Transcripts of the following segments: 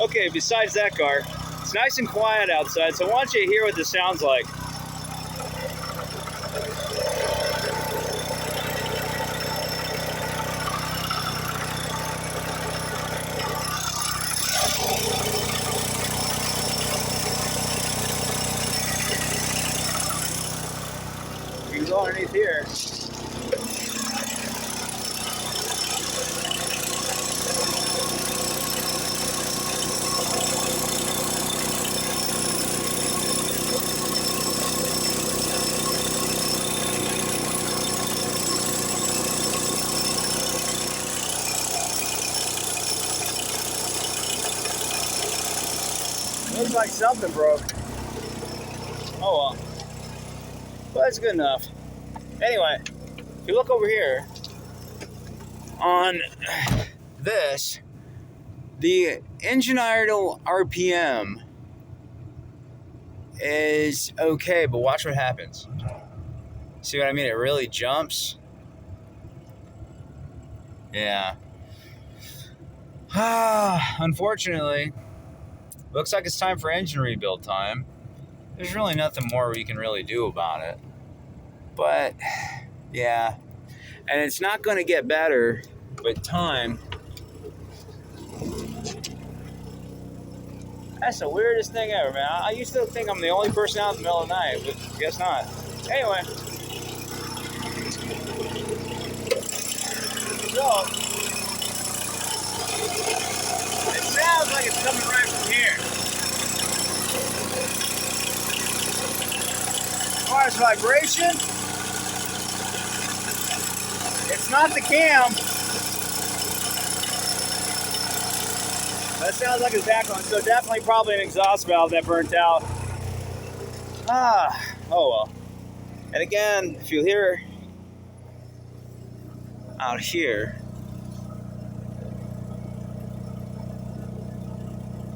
Okay, besides that car, it's nice and quiet outside, so I want you to hear what this sounds like. You can go underneath here. Looks like something broke. Oh well. Well, that's good enough. Anyway, if you look over here on this, the engine idle RPM is okay, but watch what happens. See what I mean? It really jumps. Yeah. Unfortunately, looks like it's time for engine rebuild time. There's really nothing more we can really do about it. But, yeah. And it's not going to get better with time. That's the weirdest thing ever, man. I used to think I'm the only person out in the middle of the night, but guess not. Anyway. So, it sounds like it's coming right from here. As far as vibration, it's not the cam. That sounds like it's back on, so definitely probably an exhaust valve that burnt out. Oh well. And again, if you hear out here,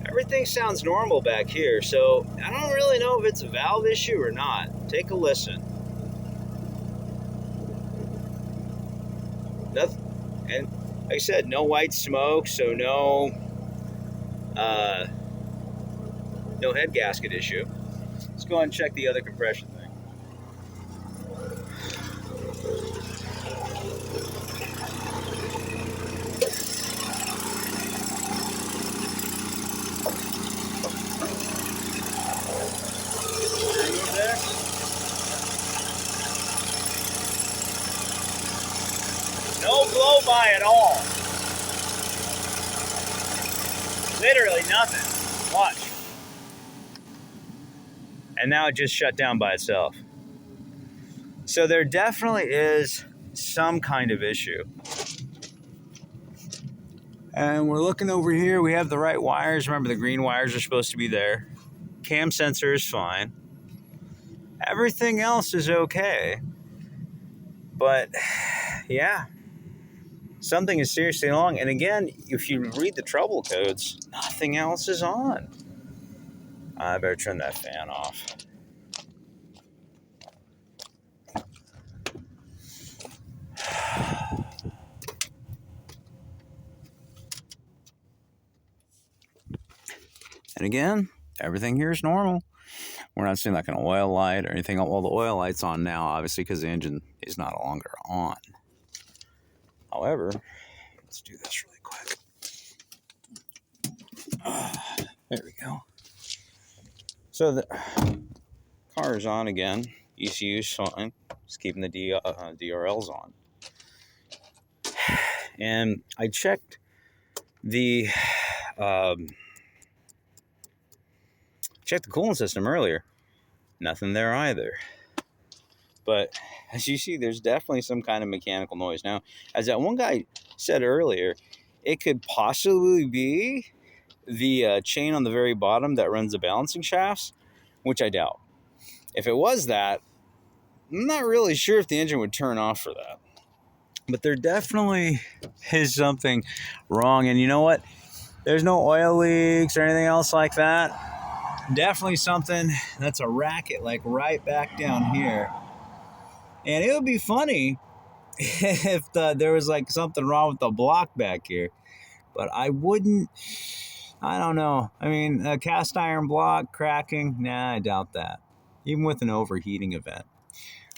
everything sounds normal back here, so I don't really know if it's a valve issue or not. Take a listen. Nothing, and like I said, no white smoke, so no head gasket issue. Let's go ahead and check the other compression thing. There. No blow by at all. Literally nothing. Watch. And now it just shut down by itself. So there definitely is some kind of issue. And we're looking over here. We have the right wires. Remember, the green wires are supposed to be there. Cam sensor is fine. Everything else is okay. But, yeah. Something is seriously wrong. And again, if you read the trouble codes, nothing else is on. I better turn that fan off. And again, everything here is normal. We're not seeing like an oil light or anything. Well, the oil light's on now, obviously, because the engine is no longer on. However, let's do this really quick. There we go. So the car is on again. ECU is fine. Just keeping the DRLs on. And I checked the coolant system earlier. Nothing there either. But as you see, there's definitely some kind of mechanical noise. Now, as that one guy said earlier, it could possibly be the chain on the very bottom that runs the balancing shafts, which I doubt. If it was that, I'm not really sure if the engine would turn off for that. But there definitely is something wrong. And you know what? There's no oil leaks or anything else like that. Definitely something that's a racket, like right back down here. And it would be funny if there was like something wrong with the block back here. But I wouldn't I don't know. I mean, a cast iron block cracking, nah, I doubt that. Even with an overheating event.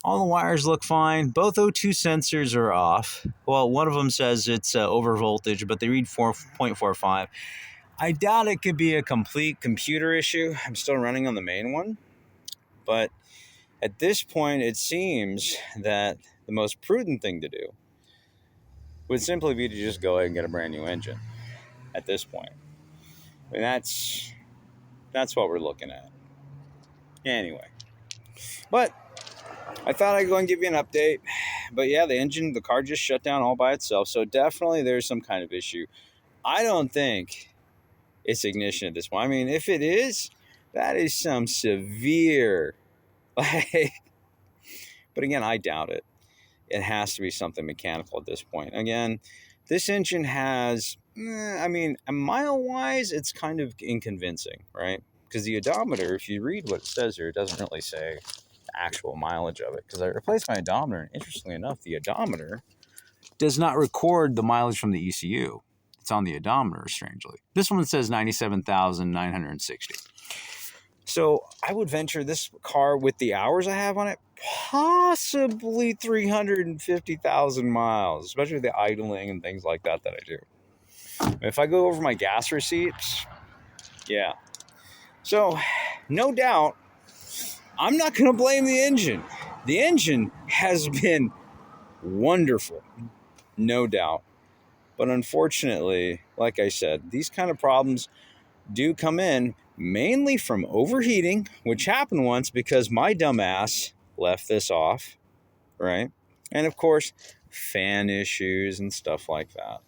All the wires look fine. Both O2 sensors are off. Well, one of them says it's over voltage, but they read 4.45. I doubt it could be a complete computer issue. I'm still running on the main one. But at this point, it seems that the most prudent thing to do would simply be to just go ahead and get a brand new engine at this point. And that's what we're looking at. Anyway. But I thought I'd go and give you an update. But yeah, the car just shut down all by itself. So definitely there's some kind of issue. I don't think it's ignition at this point. I mean, if it is, that is some severe, like, but again, I doubt it. It has to be something mechanical at this point. Again, this engine has, I mean, mile-wise, it's kind of inconvincing, right? Because the odometer, if you read what it says here, it doesn't really say the actual mileage of it. Because I replaced my odometer, and interestingly enough, the odometer does not record the mileage from the ECU. It's on the odometer, strangely. This one says 97,960. So I would venture this car with the hours I have on it, possibly 350,000 miles, especially the idling and things like that I do. If I go over my gas receipts, yeah. So, no doubt, I'm not going to blame the engine. The engine has been wonderful, no doubt. But unfortunately, like I said, these kind of problems do come in mainly from overheating, which happened once because my dumbass left this off, right? And of course, fan issues and stuff like that.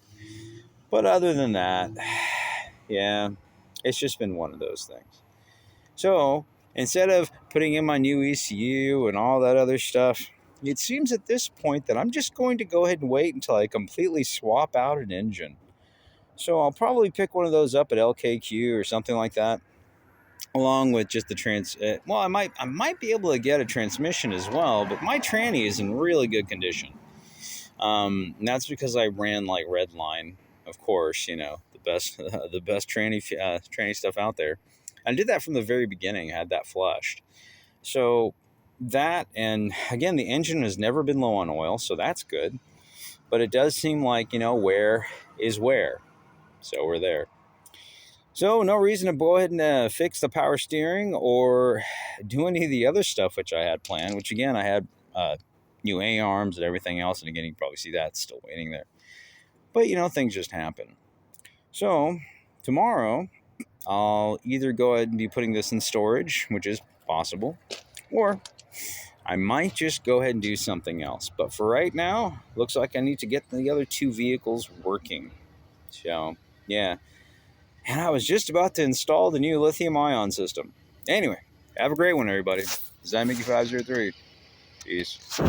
But other than that, yeah, it's just been one of those things. So instead of putting in my new ECU and all that other stuff, it seems at this point that I'm just going to go ahead and wait until I completely swap out an engine. So I'll probably pick one of those up at LKQ or something like that, along with just the well, I might be able to get a transmission as well, but my tranny is in really good condition. And that's because I ran like Redline, of course, you know, the best tranny stuff out there. I did that from the very beginning. I had that flushed. So that, and again, the engine has never been low on oil, so that's good. But it does seem like, you know, wear is wear. So we're there. So no reason to go ahead and fix the power steering or do any of the other stuff which I had planned, which again, I had new A-arms and everything else. And again, you can probably see that still waiting there. But, you know, things just happen. So tomorrow, I'll either go ahead and be putting this in storage, which is possible, or I might just go ahead and do something else. But for right now, looks like I need to get the other two vehicles working. So, yeah. And I was just about to install the new lithium-ion system. Anyway, have a great one, everybody. Zymickey503. Peace.